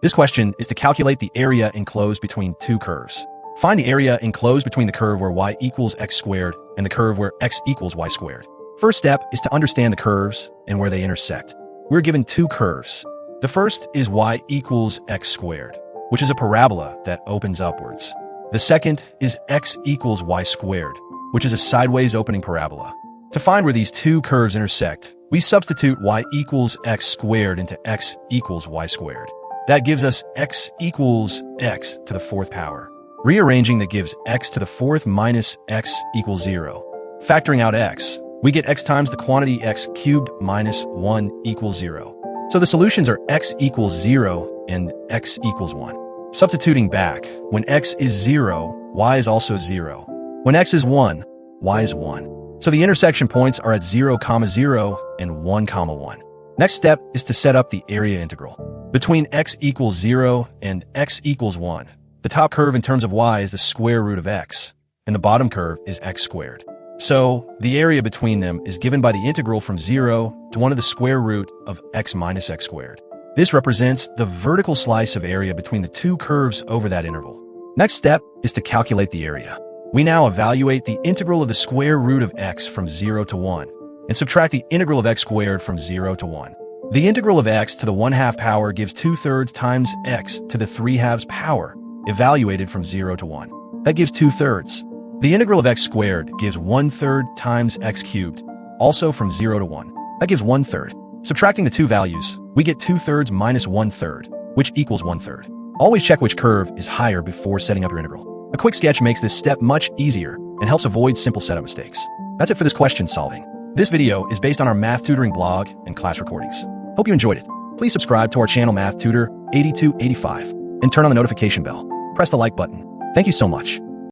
This question is to calculate the area enclosed between two curves. Find the area enclosed between the curve where y equals x squared and the curve where x equals y squared. First step is to understand the curves and where they intersect. We're given two curves. The first is y equals x squared, which is a parabola that opens upwards. The second is x equals y squared, which is a sideways opening parabola. To find where these two curves intersect, we substitute y equals x squared into x equals y squared. That gives us x equals x to the fourth power. Rearranging, that gives x to the fourth minus x equals 0. Factoring out x, we get x times the quantity x cubed minus 1 equals 0. So the solutions are x equals 0 and x equals 1. Substituting back, when x is 0, y is also 0. When x is 1, y is 1. So the intersection points are at 0, 0 and 1, 1. Next step is to set up the area integral. Between x equals 0 and x equals 1, the top curve in terms of y is the square root of x, and the bottom curve is x squared. So the area between them is given by the integral from 0 to 1 of the square root of x minus x squared. This represents the vertical slice of area between the two curves over that interval. Next step is to calculate the area. We now evaluate the integral of the square root of x from 0 to 1 and subtract the integral of x squared from 0 to 1. The integral of x to the 1/2 power gives 2/3 times x to the 3/2 power, evaluated from 0 to 1. That gives 2/3. The integral of x squared gives 1/3 times x cubed, also from 0 to 1. That gives 1/3. Subtracting the two values, we get 2/3 minus 1/3, which equals 1/3. Always check which curve is higher before setting up your integral. A quick sketch makes this step much easier and helps avoid simple setup mistakes. That's it for this question solving. This video is based on our math tutoring blog and class recordings. Hope you enjoyed it. Please subscribe to our channel Math Tutor 8285 and turn on the notification bell. Press the like button. Thank you so much.